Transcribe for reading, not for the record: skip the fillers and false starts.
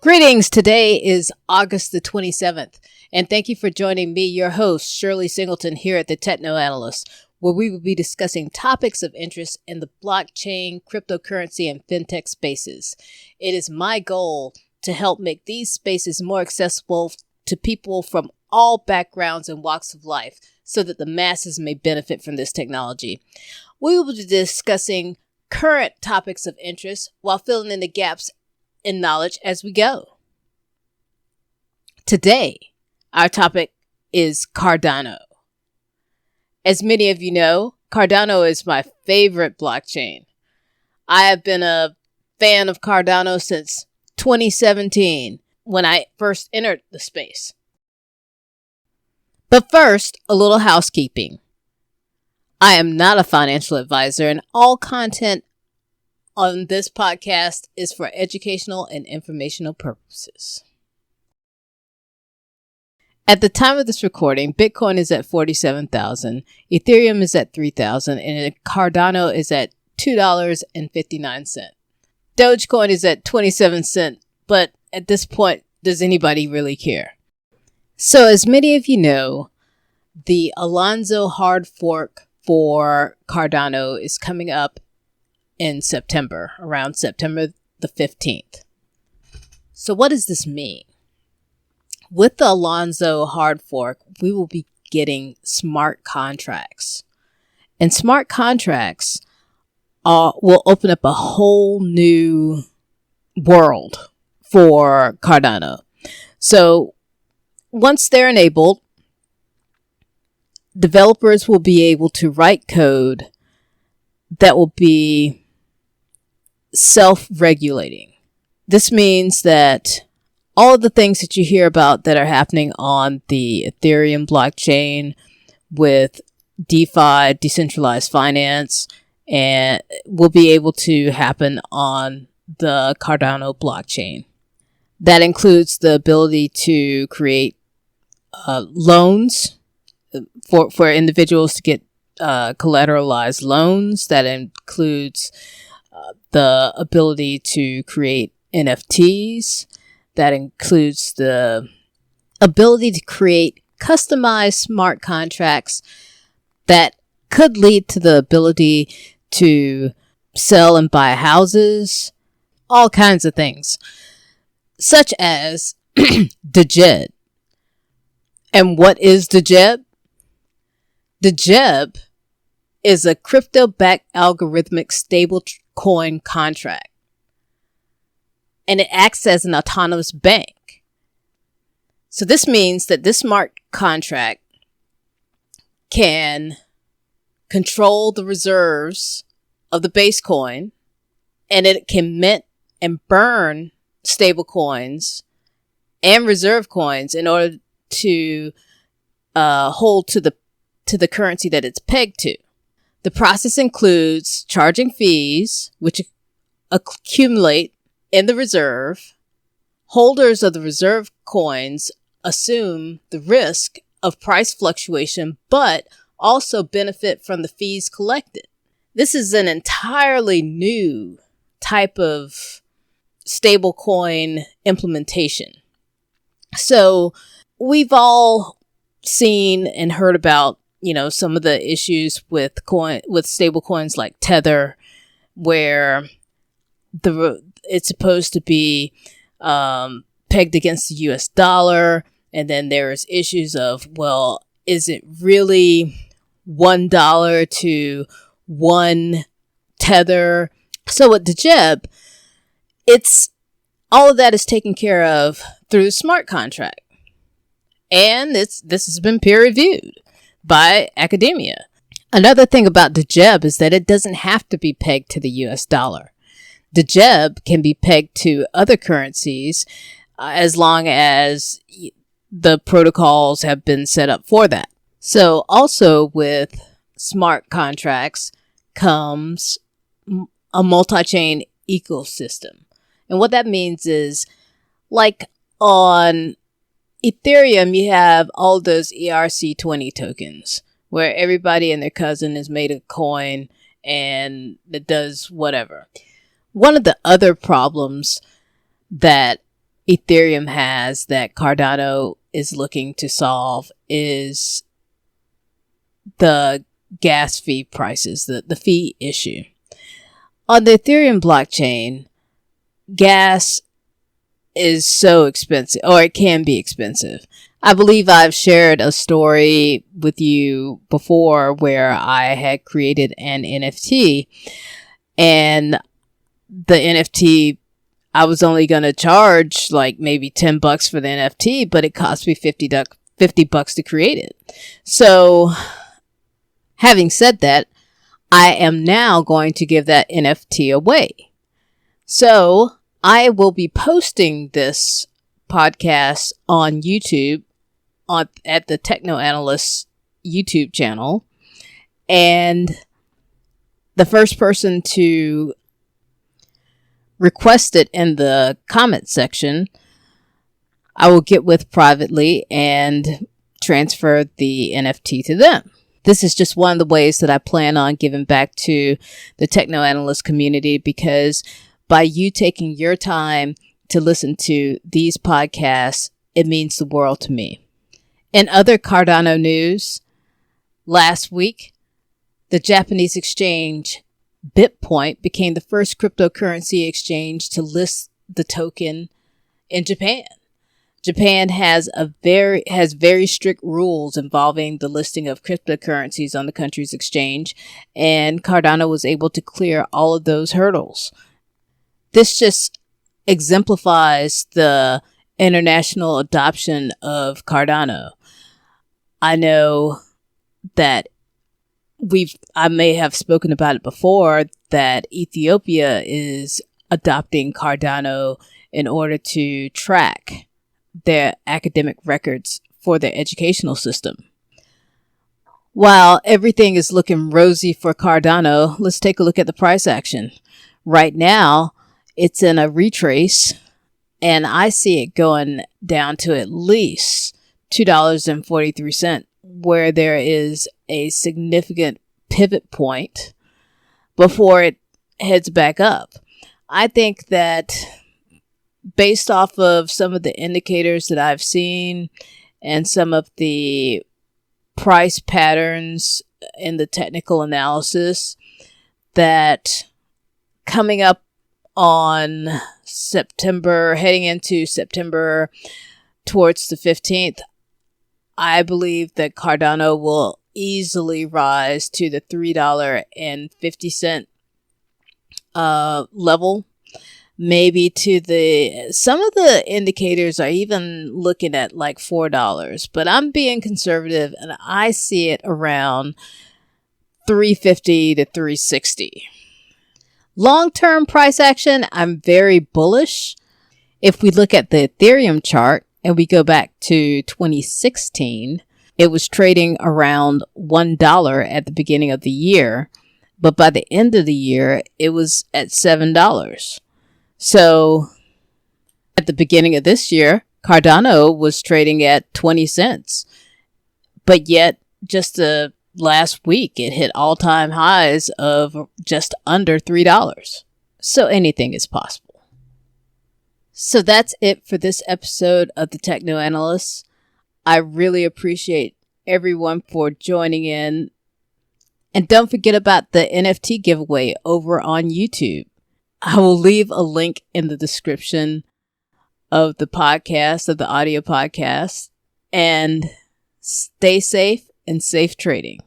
Greetings. Today is August the 27th, and thank you for joining me, your host, Shirley Singleton, here at the Techno Analyst, where we will be discussing topics of interest in the blockchain, cryptocurrency, and fintech spaces. It is my goal to help make these spaces more accessible to people from all backgrounds and walks of life so that the masses may benefit from this technology. We will be discussing current topics of interest while filling in the gaps in knowledge as we go. Today, our topic is Cardano. As many of you know, Cardano is my favorite blockchain. I have been a fan of Cardano since 2017 when I first entered the space. But first, a little housekeeping. I am not a financial advisor, and all content on this podcast is for educational and informational purposes. At the time of this recording, Bitcoin is at 47,000, Ethereum is at 3,000, and Cardano is at $2.59. Dogecoin is at 27 cents, but at this point, does anybody really care? So as many of you know, the Alonzo hard fork for Cardano is coming up in September, around September the 15th. So what does this mean? With the Alonzo hard fork, we will be getting smart contracts. And smart contracts will open up a whole new world for Cardano. So once they're enabled, developers will be able to write code that will be self-regulating. This means that all of the things that you hear about that are happening on the Ethereum blockchain with DeFi, decentralized finance, and will be able to happen on the Cardano blockchain. That includes the ability to create loans for individuals to get collateralized loans. That includes the ability to create NFTs. That includes the ability to create customized smart contracts that could lead to the ability to sell and buy houses, all kinds of things, such as DGEB. And what is DGEB? DGEB is a crypto-backed algorithmic stablecoin contract, and it acts as an autonomous bank. So this means that this smart contract can control the reserves of the base coin, and it can mint and burn stable coins and reserve coins in order to hold to the currency that it's pegged to. The process includes charging fees, which accumulate in the reserve. Holders of the reserve coins assume the risk of price fluctuation, but also benefit from the fees collected. This is an entirely new type of stablecoin implementation. So we've all seen and heard about, some of the issues with stable coins like Tether, where it's supposed to be pegged against the US dollar. And then there's issues of, well, is it really $1 to one Tether? So with DGEB, all of that is taken care of through the smart contract. And this has been peer reviewed by academia. Another thing about DGEB is that it doesn't have to be pegged to the US dollar. DGEB can be pegged to other currencies as long as the protocols have been set up for that. So also with smart contracts comes a multi-chain ecosystem. And what that means is, like on Ethereum, you have all those ERC20 tokens where everybody and their cousin has made a coin and it does whatever. One of the other problems that Ethereum has that Cardano is looking to solve is the gas fee prices, the fee issue. On the Ethereum blockchain, gas is so expensive, or it can be expensive. I believe I've shared a story with you before where I had created an NFT, and the NFT, I was only going to charge like maybe $10 for the NFT, but it cost me $50 to create it. So having said that, I am now going to give that NFT away. So I will be posting this podcast on YouTube at the Techno Analyst YouTube channel. And the first person to request it in the comment section, I will get with privately and transfer the NFT to them. This is just one of the ways that I plan on giving back to the Techno Analyst community, because by you taking your time to listen to these podcasts, it means the world to me. In other Cardano news, last week, the Japanese exchange BitPoint became the first cryptocurrency exchange to list the token in Japan. Japan has very strict rules involving the listing of cryptocurrencies on the country's exchange, and Cardano was able to clear all of those hurdles. This just exemplifies the international adoption of Cardano. I know that I may have spoken about it before, that Ethiopia is adopting Cardano in order to track their academic records for their educational system. While everything is looking rosy for Cardano, let's take a look at the price action. Right now, it's in a retrace, and I see it going down to at least $2.43, where there is a significant pivot point before it heads back up. I think that based off of some of the indicators that I've seen and some of the price patterns in the technical analysis, that coming up on September, heading into September towards the 15th, I believe that Cardano will easily rise to the $3.50 level. Maybe to some of the indicators are even looking at like $4, but I'm being conservative and I see it around $3.50 to $3.60. Long-term price action, I'm very bullish. If we look at the Ethereum chart and we go back to 2016, it was trading around $1 at the beginning of the year, but by the end of the year, it was at $7. So at the beginning of this year, Cardano was trading at 20 cents. But yet, just last week, it hit all-time highs of just under $3. So anything is possible. So that's it for this episode of the Techno Analyst. I really appreciate everyone for joining in. And don't forget about the NFT giveaway over on YouTube. I will leave a link in the description of the podcast, of the audio podcast. And stay safe and safe trading.